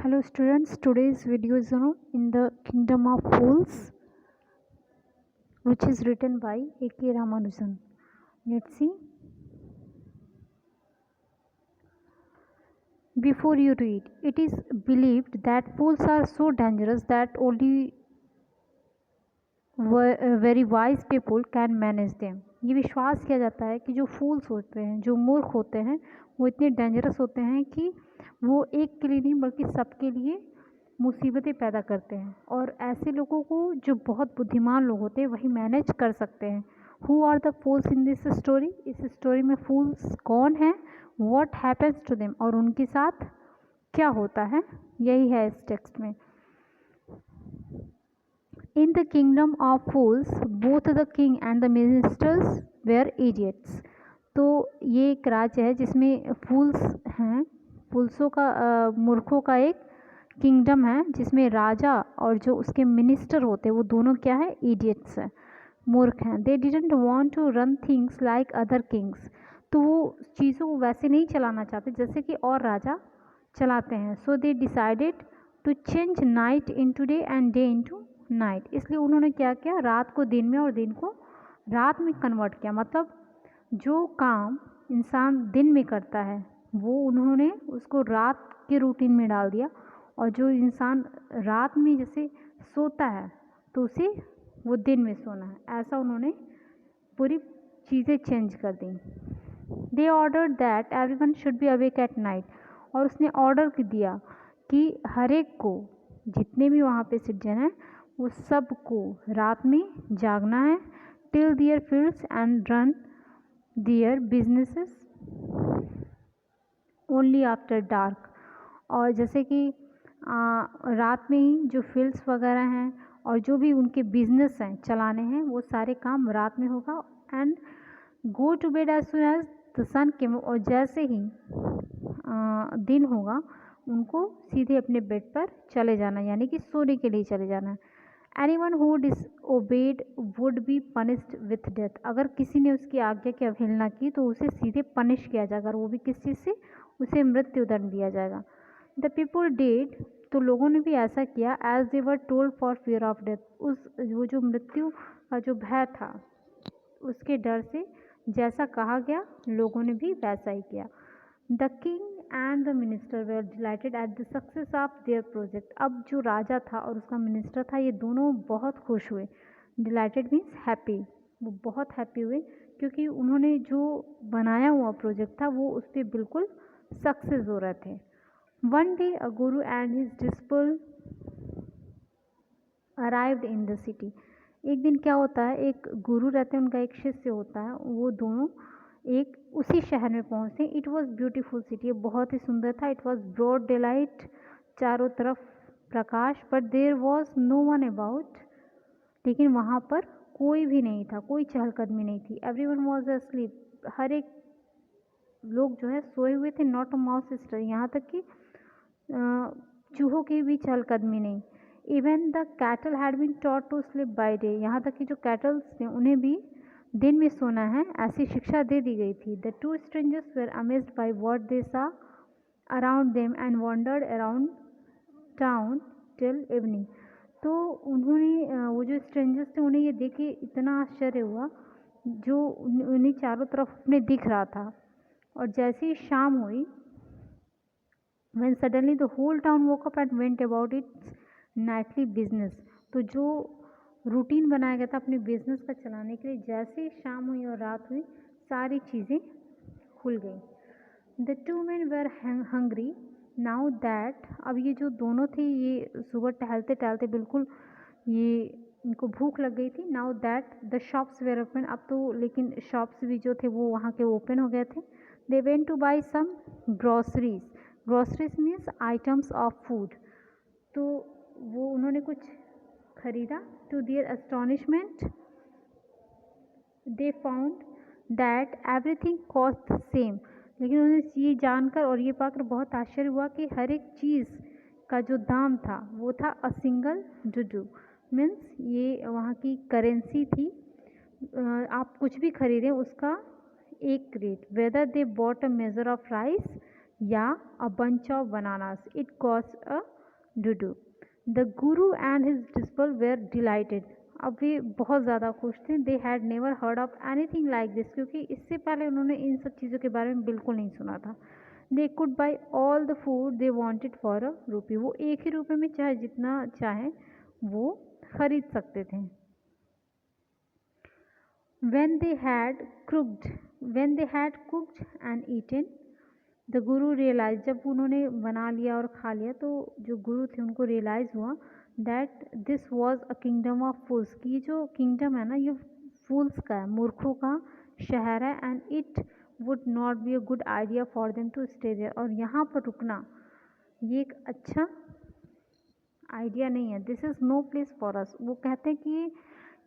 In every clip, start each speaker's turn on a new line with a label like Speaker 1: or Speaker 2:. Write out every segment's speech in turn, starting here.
Speaker 1: Hello students, today's video is in the Kingdom of Fools, which is written by A.K. Ramanujan. Let's see. Before you read, it is believed that fools are so dangerous that only very wise people can manage them. ये विश्वास किया जाता है कि जो फूल्स होते हैं, जो मूर्ख होते हैं, वो इतने डेंजरस होते हैं कि वो एक के लिए नहीं बल्कि सबके लिए मुसीबतें पैदा करते हैं। और ऐसे लोगों को जो बहुत बुद्धिमान लोग होते हैं वही मैनेज कर सकते हैं। Who are the fools in this story? इस स्टोरी में फूल्स कौन हैं, व्हाट हैपन्स टू देम, और उनके साथ क्या होता है, यही है इस टेक्स्ट में। In the kingdom of fools, both the king and the ministers were idiots. तो ये एक राज्य है जिसमें फूल्स हैं, फूल्सों का मूर्खों का एक किंगडम है जिसमें राजा और जो उसके मिनिस्टर होते हैं वो दोनों क्या है, इडियट्स हैं, मूर्ख हैं। They didn't want to run things like other kings. तो वो चीज़ों को वैसे नहीं चलाना चाहते जैसे कि और राजा चलाते हैं। So they decided to change night into day and day into night. इसलिए उन्होंने क्या किया, रात को दिन में और दिन को रात में कन्वर्ट किया। मतलब जो काम इंसान दिन में करता है वो उन्होंने उसको रात के रूटीन में डाल दिया, और जो इंसान रात में जैसे सोता है तो उसे वो दिन में सोना है, ऐसा उन्होंने पूरी चीज़ें चेंज कर दी। They order that everyone should be awake at night. और उसने ऑर्डर दिया कि हर एक को, जितने भी वहाँ पे सिटीजन हैं, वो सबको रात में जागना है। Till their fields and run their businesses only after dark. और जैसे कि रात में ही जो फील्ड्स वगैरह हैं और जो भी उनके बिजनेस हैं चलाने हैं वो सारे काम रात में होगा। And go to bed as soon as the sun came. और जैसे ही दिन होगा उनको सीधे अपने बेड पर चले जाना, यानी कि सोने के लिए चले जाना। Anyone who disobey would be punished with death. अगर किसी ने उसकी आज्ञा की अवहेलना की तो उसे सीधे पनिश किया जाएगा, और वो भी किस चीज़ से, उसे मृत्युदंड दिया जाएगा। द पीपल डिड, तो लोगों ने भी ऐसा किया, as they were told for fear of death. वो जो मृत्यु का जो भय था उसके डर से जैसा कहा गया लोगों ने भी वैसा ही किया। The king and the minister were delighted at the success of their project. अब जो राजा था और उसका मिनिस्टर था, ये दोनों बहुत खुश हुए। डिलाइटेड मीन्स हैप्पी, वो बहुत हैप्पी हुए क्योंकि उन्होंने जो बनाया हुआ प्रोजेक्ट था वो उस पर बिल्कुल सक्सेस हो रहे थे। One day a Guru and his disciple arrived in the city. एक दिन क्या होता है, एक गुरु रहते हैं, उनका एक शिष्य होता है, वो दोनों एक उसी शहर में पहुंचते हैं। इट वॉज ब्यूटीफुल सिटी, ये बहुत ही सुंदर था। It was broad daylight, चारों तरफ प्रकाश, but there was no one about. लेकिन वहाँ पर कोई भी नहीं था, कोई चहलकदमी नहीं थी। एवरी वन वॉज अस्लीप, हर एक लोग जो है सोए हुए थे। नॉट अ माउस स्टर, यहाँ तक कि चूहों की भी चहलकदमी नहीं। Even the cattle had been taught to sleep by day, यहाँ तक कि जो कैटल्स थे उन्हें भी दिन में सोना है ऐसी शिक्षा दे दी गई थी। The two strangers were amazed by what they saw around them and wondered around town till evening. तो उन्होंने वो जो स्ट्रेंजर्स थे उन्हें ये देख के इतना आश्चर्य हुआ जो उन्हें चारों तरफ अपने दिख रहा था। और जैसे ही शाम हुई, when suddenly the whole town woke up and went about its nightly business। तो जो रूटीन बनाया गया था अपने बिजनेस का चलाने के लिए, जैसे ही शाम हुई और रात हुई सारी चीज़ें खुल गई। The two man were hungry now that. अब ये जो दोनों थे ये सुबह टहलते टहलते बिल्कुल ये इनको भूख लग गई थी। Now that the shops were open. अब तो लेकिन शॉप्स भी जो थे वो वहाँ के ओपन हो गए थे। They went to buy some groceries. Groceries means items of food. तो वो उन्होंने कुछ खरीदा। To their astonishment they found that everything cost the same. लेकिन उन्हें ये जानकर और ये पाकर बहुत आश्चर्य हुआ कि हर एक चीज़ का जो दाम था वो था अ सिंगल डुडू। मीन्स ये वहाँ की करेंसी थी। आप कुछ भी खरीदें उसका एक rate. Whether they bought a measure of rice या a bunch of bananas, it cost a डुडू। The guru and his disciple were delighted, अब वे बहुत ज़्यादा खुश थे। They had never heard of anything like this, क्योंकि इससे पहले उन्होंने इन सब चीज़ों के बारे में बिल्कुल नहीं सुना था। They could buy all the food they wanted for a rupee, वो एक ही रुपये में चाहे जितना चाहे वो खरीद सकते थे। when they had cooked and eaten, the Guru realise, जब उन्होंने बना लिया और खा लिया तो जो गुरु थे उनको रियलाइज़ हुआ that this was a kingdom of fools, की जो किंगडम है ना ये फूल्स का है, मूर्खों का शहर है। And it would not be a good idea for them to stay there, और यहाँ पर रुकना ये एक अच्छा आइडिया नहीं है। This is no place for us, वो कहते हैं कि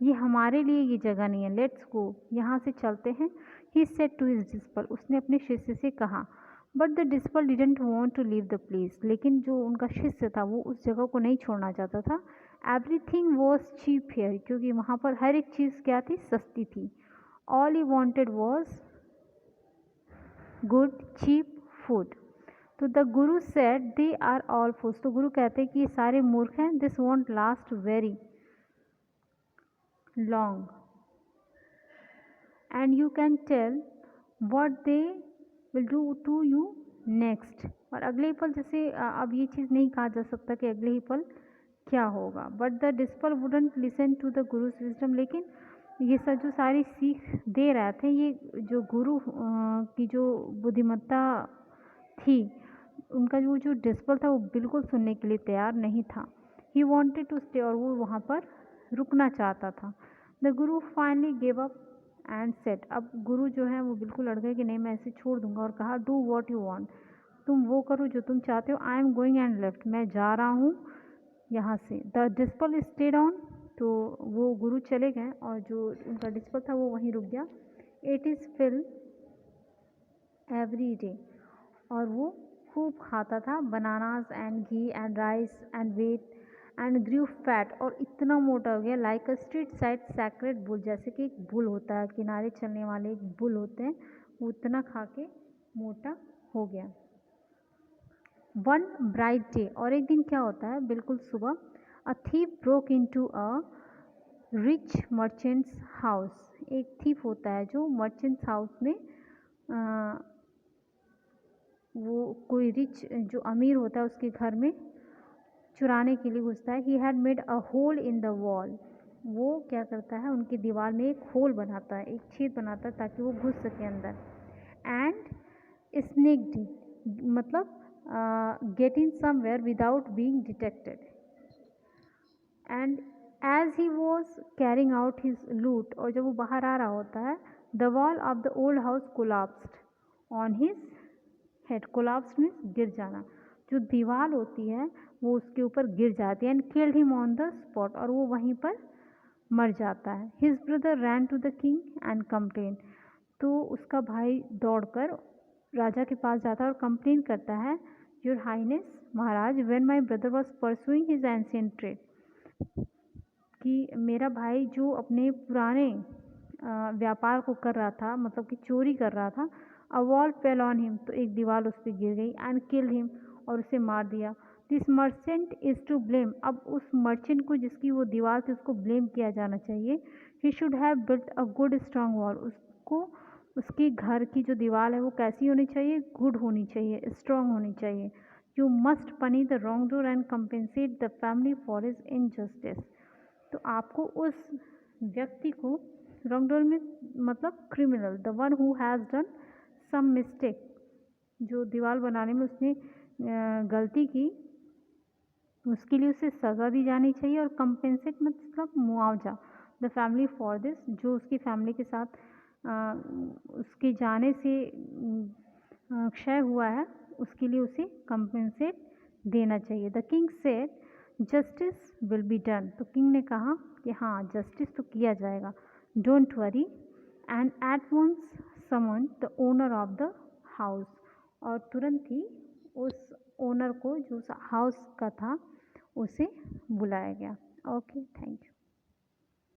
Speaker 1: ये हमारे लिए ये जगह नहीं है, लेट्स गो, यहाँ से चलते हैं। He said to his disciple, उसने अपने शिष्य से कहा। But the disciple didn't want to leave the place, लेकिन जो उनका शिष्य था वो उस जगह को नहीं छोड़ना चाहता था। एवरीथिंग वॉज चीप हेयर, क्योंकि वहाँ पर हर एक चीज़ क्या थी, सस्ती थी। All he wanted was good cheap food. तो the guru said they are all fools, तो गुरु कहते हैं कि ये सारे मूर्ख हैं। This won't last very long and you can tell what they will do to you next, और अगले ही पल जैसे अब ये चीज़ नहीं कहा जा सकता कि अगले ही पल क्या होगा। But the disciple wouldn't listen to the guru's wisdom, लेकिन ये सब जो सारी सीख दे रहे थे, ये जो गुरु की जो बुद्धिमत्ता थी, उनका जो डिसिपल था वो बिल्कुल सुनने के लिए तैयार नहीं था। ही वॉन्टेड टू स्टे, और वो वहाँ पर रुकना चाहता था। The Guru finally gave up and set, अब गुरु जो है वो बिल्कुल अड़ गए कि नहीं मैं ऐसे छोड़ दूंगा, और कहा डू वॉट यू वॉन्ट, तुम वो करो जो तुम चाहते हो। I am going and left, मैं जा रहा हूँ यहाँ से। द डिसिपल स्टेड ऑन, तो वो गुरु चले गए और जो उनका डिसिपल था वो वहीं रुक गया। It is fill every day, और वो खूब खाता था bananas and ghee and rice and wheat and grew fat, और इतना मोटा हो गया like a street side sacred bull, जैसे कि एक बुल होता है, किनारे चलने वाले एक बुल होते हैं, वो उतना खा के मोटा हो गया। वन ब्राइट डे, और एक दिन क्या होता है, बिल्कुल सुबह, a thief broke into a rich merchants house, एक थीफ होता है जो मर्चेंट्स हाउस में वो कोई रिच जो अमीर होता है उसके घर में चुराने के लिए घुसता है। He had made a hole in the wall, वो क्या करता है उनकी दीवार में एक होल बनाता है, एक छेद बनाता है ताकि वो घुस सके अंदर। एंड स्नेक्ड, मतलब get in somewhere without being detected. And as he was carrying out his loot, और जब वो बाहर आ रहा होता है, the wall of the old house collapsed on his head, collapse means गिर जाना, जो दीवार होती है वो उसके ऊपर गिर जाती है। And killed him on the spot, और वो वहीं पर मर जाता है। His brother ran to the king and complain, तो उसका भाई दौड़कर राजा के पास जाता है और कंप्लेन करता है, योर हाइनेस महाराज, when my brother was pursuing his ancient trade, कि मेरा भाई जो अपने पुराने व्यापार को कर रहा था, मतलब कि चोरी कर रहा था, a wall fell on him, तो एक दीवार उस पर गिर गई, एंड किल्ड हिम, और उसे मार दिया। This merchant is to blame, अब उस मर्चेंट को जिसकी वो दीवार थी उसको ब्लेम किया जाना चाहिए। He should have built a good strong wall, उसको उसके घर की जो दीवार है वो कैसी होनी चाहिए, गुड होनी चाहिए, स्ट्रांग होनी चाहिए। You must punish the wrongdoer and compensate the family for his injustice, तो आपको उस व्यक्ति को, रॉन्ग डोर में मतलब criminal, the one who has done some mistake, जो दीवार बनाने में उसने गलती की, उसके लिए उसे सज़ा दी जानी चाहिए। और कंपेंसेट मतलब मुआवजा, द फैमिली फॉर दिस, जो उसकी फैमिली के साथ उसके जाने से क्षय हुआ है, उसके लिए उसे कंपेंसेट देना चाहिए। The king said justice will be done, तो किंग ने कहा कि हाँ जस्टिस तो किया जाएगा, don't worry. And at once summon the owner of the house, और तुरंत ही उस ओनर को जो हाउस का था उसे बुलाया गया। Okay, thank you.